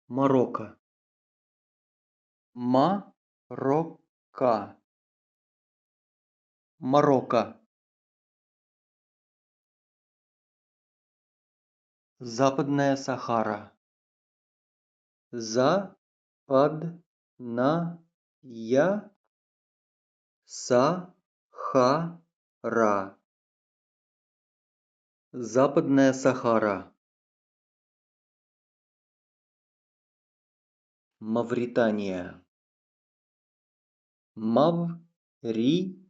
Марокко. Марокко. Марокко. Западная Сахара. Западная Сахара. Западная Сахара. Мавритания. Мавритания.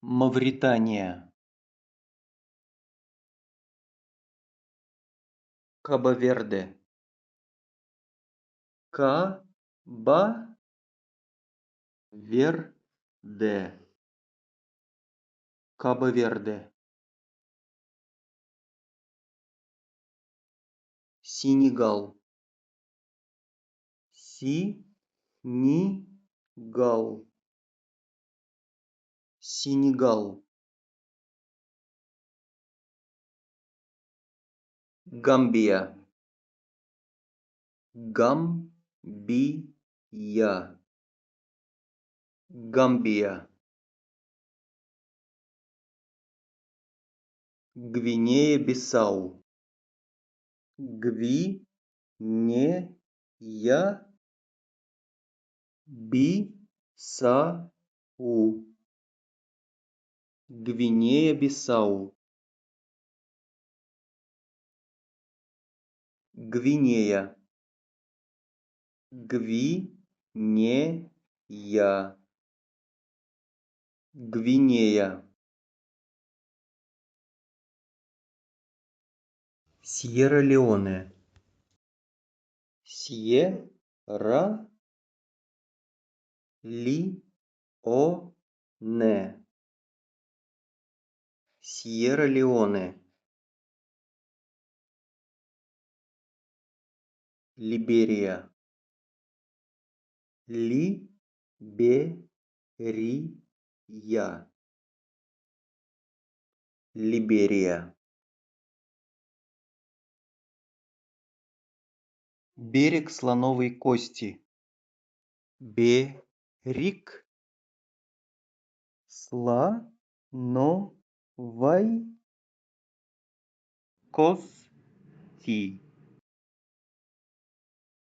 Мавритания. Кабо-Верде. Кабо-Верде. Кабо-Верде. Сенегал. Сенегал. Сенегал. Гамбия. Гамбия. Гамбия. Гвинея-Бисау. Гвинея-Бисау. Гвинея-Бисау. Гвинея. Гвинея. Гвинея. Сьерра-Леоне. Сьерра-Леоне. Сьерра-Леоне. Либерия. Либерия. Либерия. Берег слоновой кости. Берег слоновой кости.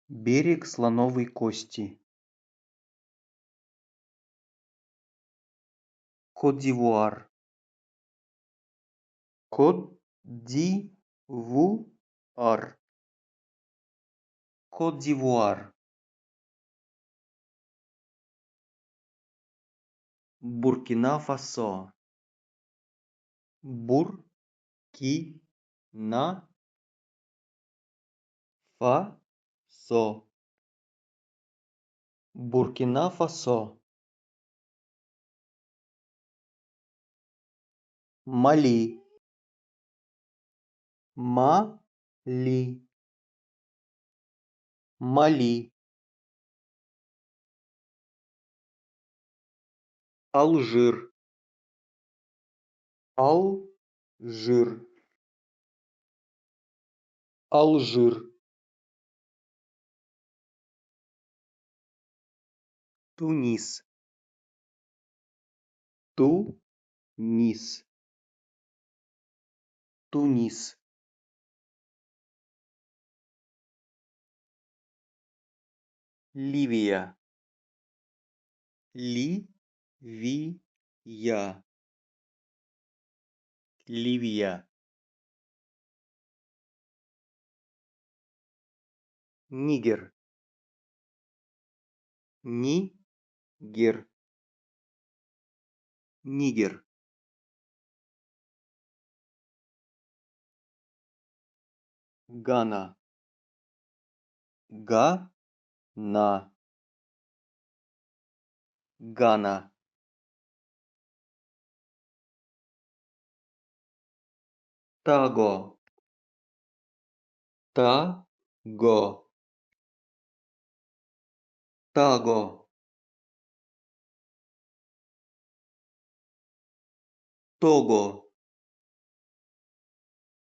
Берег слоновой кости. Кот-д'Ивуар. Кот-д'Ивуар. Кот-д'Ивуар. Буркина-Фасо. Буркина-Фасо. Буркина-Фасо. Мали. Мали. Мали. Алжир. Алжир. Алжир. Тунис. Тунис. Тунис. Ливия. Ливия. Ливия. Нигер. Нигер. Нигер. Гана. Гана. Гана. Таго. Таго. Таго. Того.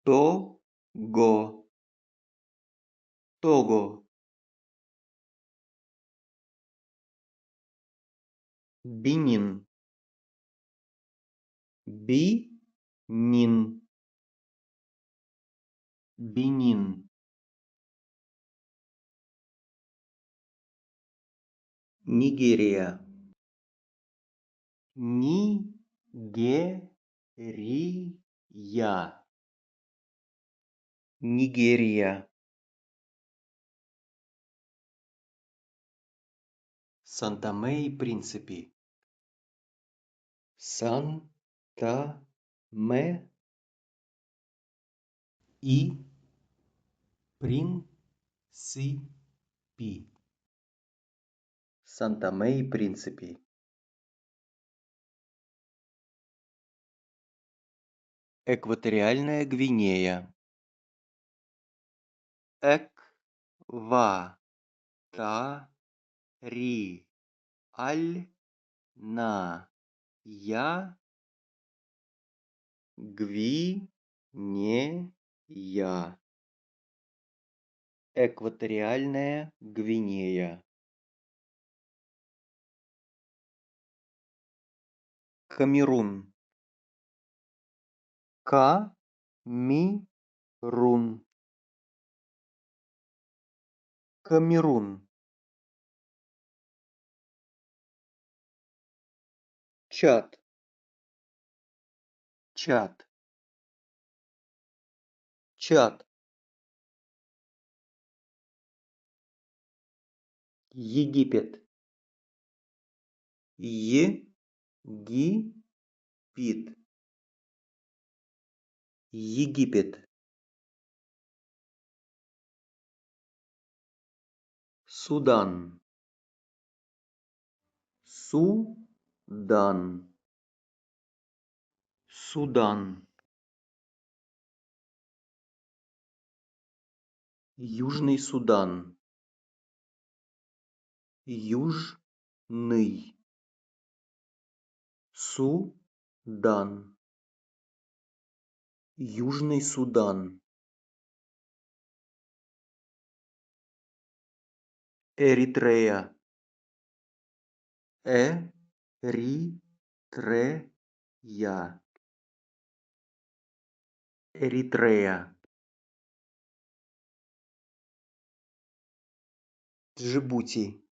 Того. Того. Бенин. Бенин. Бенин. Нигерия. Нигерия. Нигерия. Санта-Ме и Принципи. Санта-Ме и Принципи. Санта-Ме и Принципи. Экваториальная Гвинея. Экваториальная Гвинея. Экваториальная Гвинея. Камерун. Камерун. Камерун. Чад. Чад. Чад. Египет. Египет. Египет. Судан. Судан. Судан. Южный Судан. Южный Судан. Южный Судан. Эритрея. Эритрея. Эритрея. Джибути.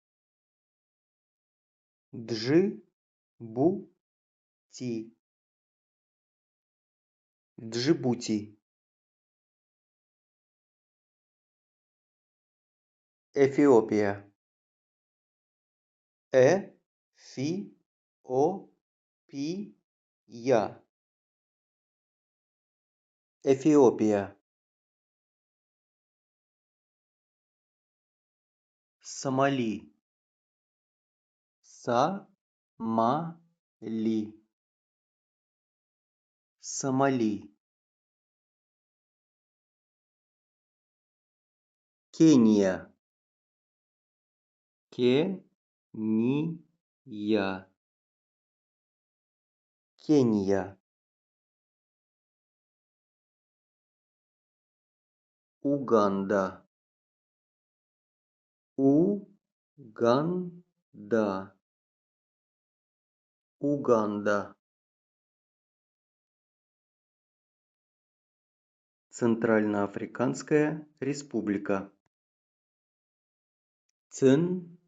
Джибути. Джибути. Эфиопия. Эфиопия. Эфиопия. Сомали. Сомали. Сомали. Кения. Кения. Кения. Уганда. Уганда. Уганда. Центральноафриканская Республика. Центральноафриканская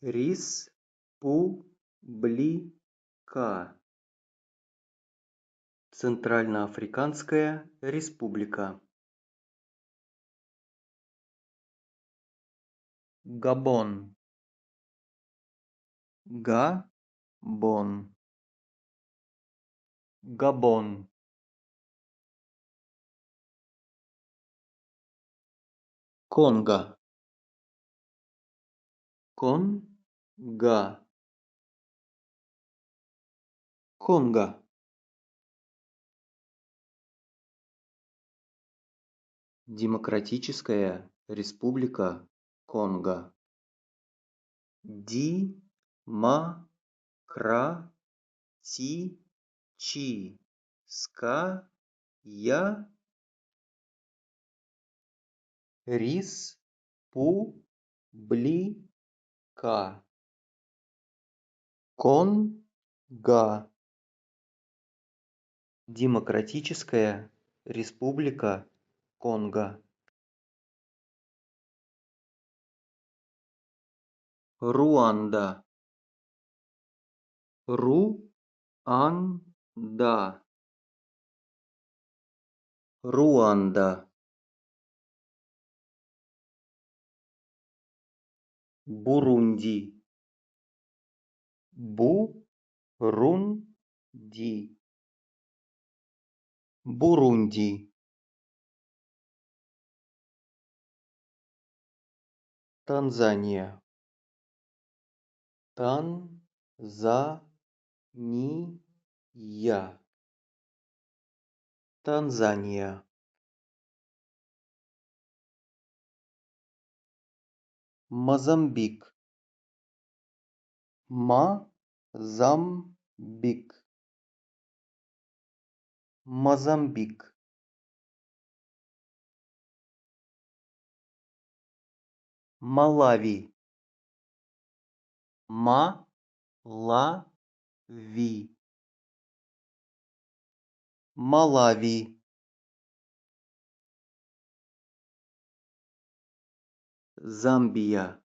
Республика. Центральноафриканская Республика. Габон. Габон. Габон. Конго. Конго. Конго. Демократическая Республика Конго. демократическая республика Конго. Демократическая республика Конго. Руанда. Руанда. Руанда. Бурунди. Бурунди. Бурунди. Танзания. Танзания. Танзания. Мозамбик. Мозамбик. Мозамбик. Малави. Малави. Малави. Замбия.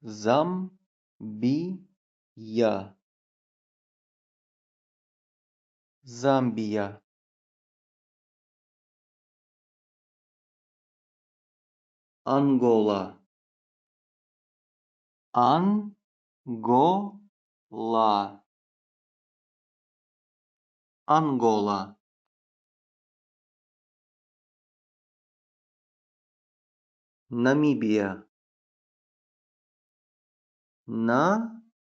Замбия. Замбия. Ангола. Ангола. Ангола. Намибия. Намибия.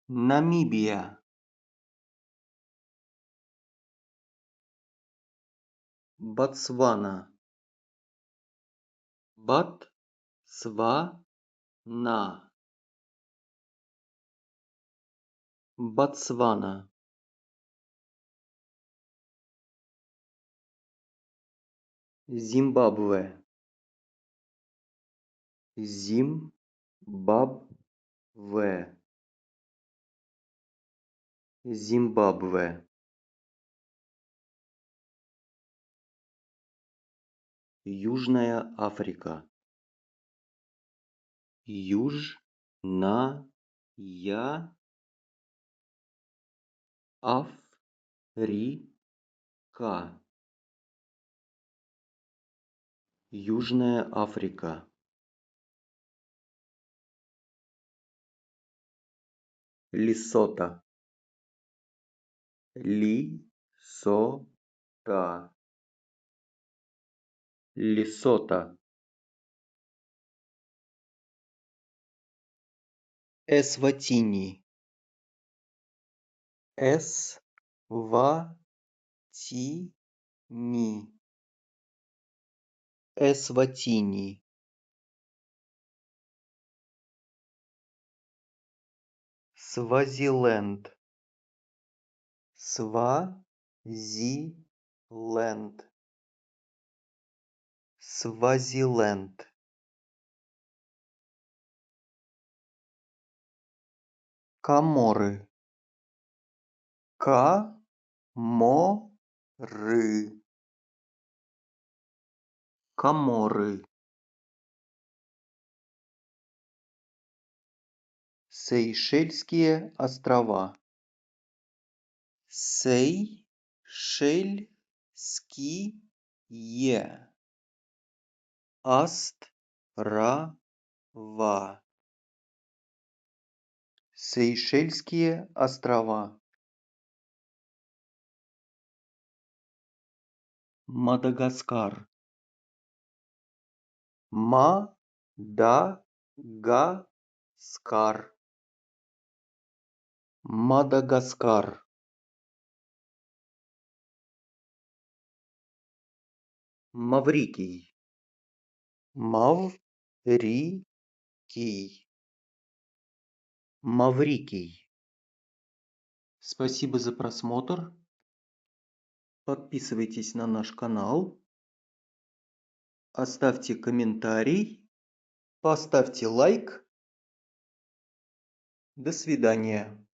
Намибия. Ботсвана. Ботсвана. Ботсвана. Зимбабве. Зимбабве. Зимбабве. Южная Африка. Южная Африка. Южная Африка. Лесото. Лесото. Лесото. Эсватини. Эсватини. Эсватини. Свазиленд. Свазиленд. Свазиленд. Коморы. Коморы. Коморы. Сейшельские острова. Сейшельские острова. Сейшельские острова. Мадагаскар. Мадагаскар. Мадагаскар. Маврикий. Маврикий. Маврикий. Спасибо за просмотр. Подписывайтесь на наш канал. Оставьте комментарий. Поставьте лайк. До свидания.